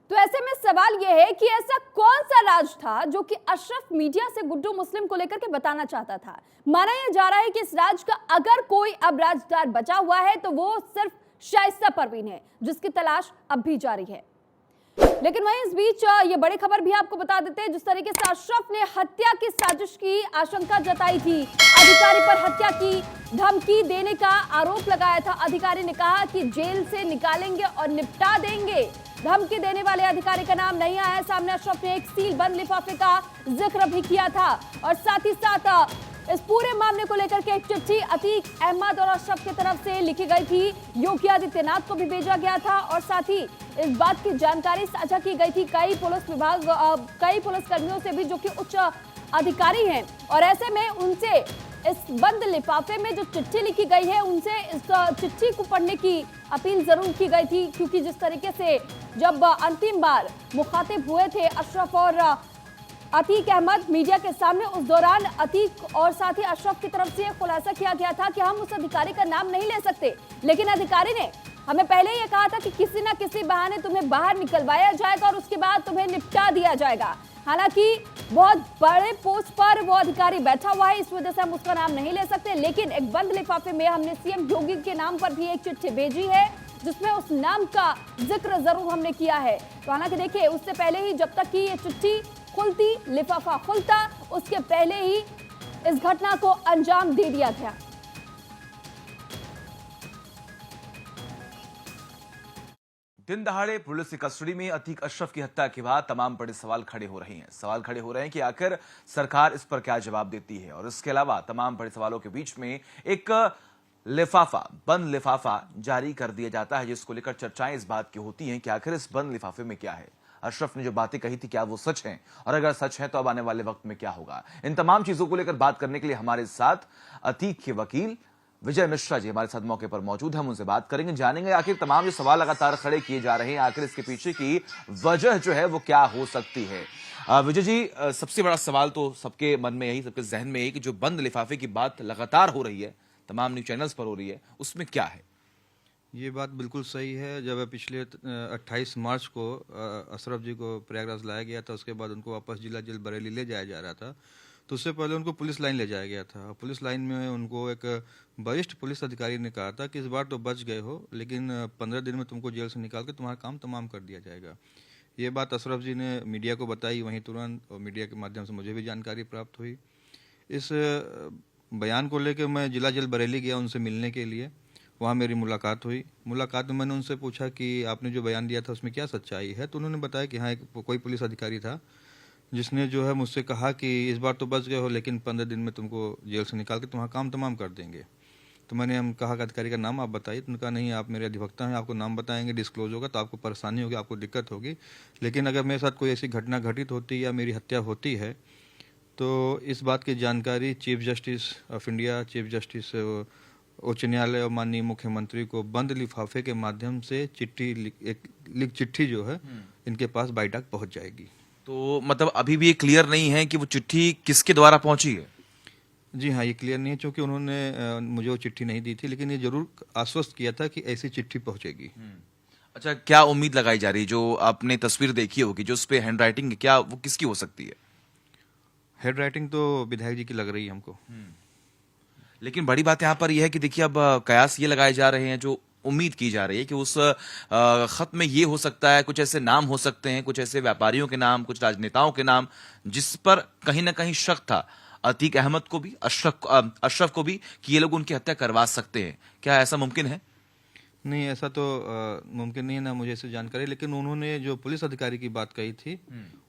तो ऐसे में सवाल यह है कि ऐसा कौन सा राज था जो कि अशरफ मीडिया से गुड्डू मुस्लिम को लेकर के बताना चाहता था। माना यह जा रहा है कि इस राज का अगर कोई अब राजदार बचा हुआ है तो वो सिर्फ शाइस्ता परवीन है, जिसकी तलाश अब भी जारी है। लेकिन वहीं इस बीच ये बड़ी खबर भी आपको बता देते हैं, जिस तरीके से अशरफ ने हत्या की साजिश की आशंका जताई थी, अधिकारी पर हत्या की धमकी देने का आरोप लगाया था। अधिकारी ने कहा कि जेल से निकालेंगे और निपटा देंगे। धमकी देने वाले अधिकारी का नाम नहीं आया सामने। अशरफ ने एक सील बंद लिफाफे का जिक्र भी किया था और साथ ही साथ इस पूरे मामले को लेकर के एक चिट्ठी अतीक अहमद और अशरफ की तरफ से लिखी गई थी, योगी आदित्यनाथ को भी भेजा गया था और साथ ही इस बात की जानकारी साझा की गई थी कई पुलिस कर्मियों से भी जो कि उच्च अधिकारी हैं। और ऐसे में उनसे इस बंद लिफाफे में जो चिट्ठी लिखी गई है उनसे इस चिट्ठी को पढ़ने की अपील जरूर की गई थी, क्योंकि जिस तरीके से जब अंतिम बार मुखातिब हुए थे अशरफ और अतीक अहमद मीडिया के सामने, उस दौरान अतीक और साथ ही अशरफ की तरफ से खुलासा किया गया था कि हम उस अधिकारी का नाम नहीं ले सकते, लेकिन अधिकारी ने हमें पहले ये कहा था कि किसी ना किसी बहाने तुम्हें बाहर निकलवाया जाएगा और उसके बाद तुम्हें निपटा दिया जाएगा। हालांकि बहुत बड़े पोस्ट पर वो अधिकारी बैठा हुआ है, इस वजह से हम उसका नाम नहीं ले सकते, लेकिन एक बंद लिफाफे में हमने सीएम योगी के नाम पर भी एक चिट्ठी भेजी है जिसमें उस नाम का जिक्र जरूर हमने किया है। तो हालांकि देखिए, उससे पहले ही जब तक कि ये चिट्ठी खुलती, लिफाफा खुलता, उसके पहले ही इस घटना को अंजाम दे दिया गया। दिन दहाड़े पुलिस की कस्टडी में अतीक अशरफ की हत्या के बाद तमाम बड़े सवाल खड़े हो रहे हैं। सवाल खड़े हो रहे हैं कि आखिर सरकार इस पर क्या जवाब देती है। और इसके अलावा तमाम बड़े सवालों के बीच में एक लिफाफा, बंद लिफाफा जारी कर दिया जाता है, जिसको लेकर चर्चाएं इस बात की होती हैं कि आखिर इस बंद लिफाफे में क्या है। अशरफ ने जो बातें कही थी, क्या वो सच हैं? और अगर सच है तो अब आने वाले वक्त में क्या होगा? इन तमाम चीजों को लेकर बात करने के लिए हमारे साथ अतीक के वकील विजय मिश्रा जी हमारे साथ मौके पर मौजूद हैं। हम उनसे बात करेंगे, जानेंगे आखिर तमाम जो सवाल लगातार खड़े किए जा रहे हैं, आखिर इसके पीछे की वजह जो है वो क्या हो सकती है। विजय जी, सबसे बड़ा सवाल तो सबके मन में यही, सबके जहन में यही कि जो बंद लिफाफे की बात लगातार हो रही है, तमाम न्यूज चैनल्स पर हो रही है, उसमें क्या है? ये बात बिल्कुल सही है। जब पिछले 28 मार्च को अशरफ जी को प्रयागराज लाया गया था, उसके बाद उनको वापस जिला जेल बरेली ले जाया जा रहा था, तो उससे पहले उनको पुलिस लाइन ले जाया गया था। पुलिस लाइन में उनको एक वरिष्ठ पुलिस अधिकारी ने कहा था कि इस बार तो बच गए हो, लेकिन 15 दिन में तुमको जेल से निकाल के तुम्हारा काम तमाम कर दिया जाएगा। ये बात अशरफ जी ने मीडिया को बताई वहीं तुरंत, और मीडिया के माध्यम से मुझे भी जानकारी प्राप्त हुई। इस बयान को लेकर मैं जिला जेल बरेली गया उनसे मिलने के लिए। वहाँ मेरी मुलाकात हुई। मुलाकात में मैंने उनसे पूछा कि आपने जो बयान दिया था उसमें क्या सच्चाई है। तो उन्होंने बताया कि हाँ, एक कोई पुलिस अधिकारी था जिसने जो है मुझसे कहा कि इस बार तो बच गए हो, लेकिन 15 दिन में तुमको जेल से निकाल के तुम्हारा काम तमाम कर देंगे। तो मैंने हम कहा कि अधिकारी का नाम आप बताइए। तो उन्होंने कहा नहीं, आप मेरे अधिवक्ता हैं, आपको नाम बताएंगे, डिस्क्लोज होगा तो आपको परेशानी होगी, आपको दिक्कत होगी, लेकिन अगर मेरे साथ कोई ऐसी घटना घटित होती या मेरी हत्या होती है तो इस बात की जानकारी chief justice of India, chief justice उच्च न्यायालय और माननीय मुख्यमंत्री को बंद लिफाफे के माध्यम से चिट्ठी जो है इनके पास बाई डाक पहुंच जाएगी। तो मतलब अभी भी ये क्लियर नहीं है कि वो चिट्ठी किसके द्वारा पहुंची है? जी हाँ, ये क्लियर नहीं है, क्योंकि उन्होंने मुझे वो चिट्ठी नहीं दी थी, लेकिन ये जरूर आश्वस्त किया था कि ऐसी चिट्ठी पहुंचेगी। अच्छा, क्या उम्मीद लगाई जा रही है? जो आपने तस्वीर देखी होगी, जो उस पे हैंड राइटिंग, क्या वो किसकी हो सकती है? हेड राइटिंग तो विधायक जी की लग रही है हमको। लेकिन बड़ी बात यहाँ पर यह है कि देखिए, अब कयास ये लगाए जा रहे हैं, जो उम्मीद की जा रही है कि उस खत में ये हो सकता है, कुछ ऐसे नाम हो सकते हैं, कुछ ऐसे व्यापारियों के नाम, कुछ राजनेताओं के नाम, जिस पर कहीं ना कहीं शक था अतीक अहमद को भी, अशरफ को भी, कि ये लोग उनकी हत्या करवा सकते हैं। क्या ऐसा मुमकिन है? नहीं, ऐसा तो मुमकिन नहीं है, ना मुझे ऐसी जानकारी। लेकिन उन्होंने जो पुलिस अधिकारी की बात कही थी,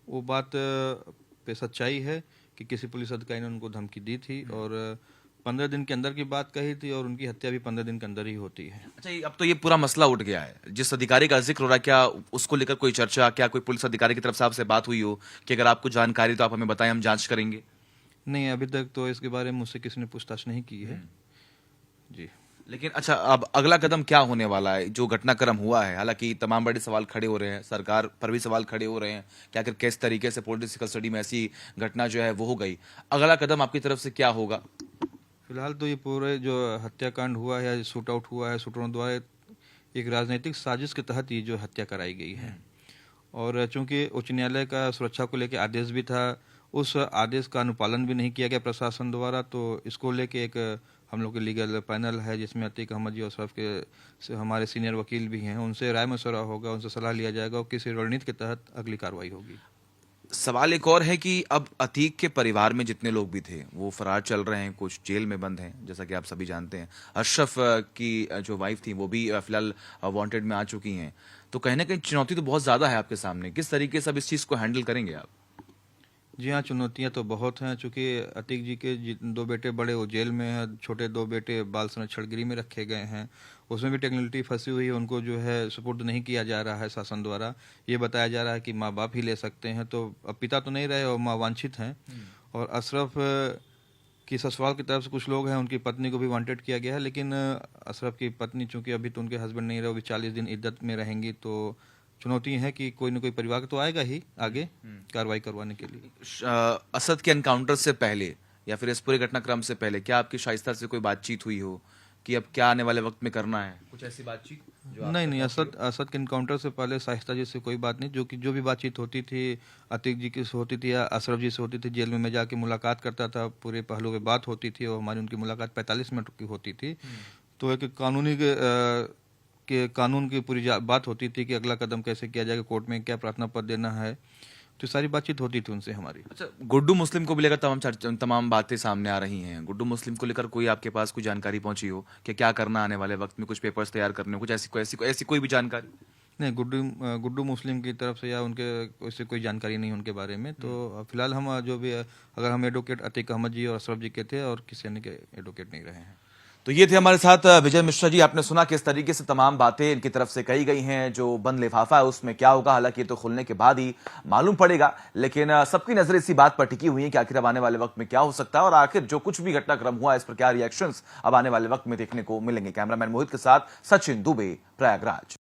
वो बात पे सच्चाई है कि किसी पुलिस अधिकारी ने उनको धमकी दी थी और 15 दिन के अंदर की बात कही थी, और उनकी हत्या भी 15 दिन के अंदर ही होती है। अच्छा, अब तो ये पूरा मसला उठ गया है। जिस अधिकारी का जिक्र हो रहा है, क्या उसको लेकर कोई चर्चा, क्या कोई पुलिस अधिकारी की तरफ से आपसे बात हुई हो कि अगर आपको जानकारी तो आप हमें बताएं, हम जांच करेंगे? नहीं, अभी तक तो इसके बारे में मुझसे किसी ने पूछताछ नहीं की है जी। लेकिन अच्छा, अब अगला कदम क्या होने वाला है? जो घटनाक्रम हुआ है, हालांकि तमाम बड़े सवाल खड़े हो रहे हैं, सरकार पर भी सवाल खड़े हो रहे हैं कि आखिर किस तरीके से पुलिस कस्टडी में ऐसी घटना जो है वो हो गई। अगला कदम आपकी तरफ से क्या होगा? फिलहाल तो ये पूरे जो हत्याकांड हुआ है या शूट आउट हुआ है, शूटरों द्वारा एक राजनीतिक साजिश के तहत ये जो हत्या कराई गई है, और चूंकि उच्च न्यायालय का सुरक्षा को लेकर आदेश भी था, उस आदेश का अनुपालन भी नहीं किया गया प्रशासन द्वारा। तो इसको लेके एक हम लोग के लीगल पैनल है जिसमें अतीक अहमद जी और अशरफ के से हमारे सीनियर वकील भी हैं, उनसे राय मशवरा होगा, उनसे सलाह लिया जाएगा और किसी रणनीति के तहत अगली कार्रवाई होगी। सवाल एक और है कि अब अतीक के परिवार में जितने लोग भी थे वो फरार चल रहे हैं, कुछ जेल में बंद हैं, जैसा कि आप सभी जानते हैं। अशरफ की जो वाइफ थी वो भी फिलहाल वांटेड में आ चुकी हैं। तो कहीं ना कहीं चुनौती तो बहुत ज्यादा है आपके सामने, किस तरीके से अब इस चीज को हैंडल करेंगे आप? जी हाँ, चुनौतियां तो बहुत हैं। चूंकि अतीक जी के दो बेटे बड़े वो जेल में हैं, छोटे दो बेटे बाल संरक्षण गृह में रखे गए हैं, उसमें भी टेक्निकलिटी फंसी हुई है, उनको जो है सुपुर्द नहीं किया जा रहा है शासन द्वारा। ये बताया जा रहा है कि माँ बाप ही ले सकते हैं, तो अब पिता तो नहीं रहे और माँ वांछित हैं। और अशरफ की ससुराल की तरफ से कुछ लोग हैं, उनकी पत्नी को भी वांटेड किया गया है, लेकिन अशरफ की पत्नी चूंकि अभी तो उनके हस्बैंड नहीं रहे, वो भी 40 दिन इद्दत में रहेंगी। तो चुनौती है कि कोई न कोई परिवार तो आएगा ही आगे कार्रवाई करवाने के लिए। असद के एनकाउंटर से पहले या फिर इस पूरे घटनाक्रम से पहले क्या आपकी शाइस्ता से कोई बातचीत हुई हो कि अब क्या आने वाले वक्त में करना है, कुछ ऐसी बातचीत? नहीं, असद के इनकाउंटर से पहले शाइस्ता जी से कोई बात नहीं। जो भी बातचीत होती थी अतीक जी की से होती थी या अशरफ जी से होती थी, जेल में मैं जाके मुलाकात करता था, पूरे पहलू पे बात होती थी और हमारी उनकी मुलाकात 45 मिनट की होती थी। तो एक कानून की पूरी बात होती थी कि अगला कदम कैसे किया जाएगा, कोर्ट में क्या प्रार्थना पत्र देना है, तो सारी बातचीत होती थी उनसे हमारी। अच्छा, गुड्डू मुस्लिम को भी लेकर तमाम बातें सामने आ रही हैं। गुड्डू मुस्लिम को लेकर कोई आपके पास कोई जानकारी पहुंची हो कि क्या करना आने वाले वक्त में, कुछ पेपर्स तैयार करने हो, कुछ ऐसी कोई भी जानकारी? नहीं, गुड्डू मुस्लिम की तरफ से या उनके से कोई जानकारी नहीं उनके बारे में। तो फिलहाल हम जो भी अगर हम एडवोकेट अतीक अहमद जी और अशरफ जी के थे और किसी अन्य के एडवोकेट नहीं रहे हैं। तो ये थे हमारे साथ विजय मिश्रा जी। आपने सुना किस तरीके से तमाम बातें इनकी तरफ से कही गई हैं। जो बंद लिफाफा है उसमें क्या होगा, हालांकि ये तो खुलने के बाद ही मालूम पड़ेगा, लेकिन सबकी नजर इसी बात पर टिकी हुई है कि आखिर अब आने वाले वक्त में क्या हो सकता है और आखिर जो कुछ भी घटनाक्रम हुआ इस पर क्या रिएक्शंस अब आने वाले वक्त में देखने को मिलेंगे। कैमरामैन मोहित के साथ सचिन दुबे, प्रयागराज।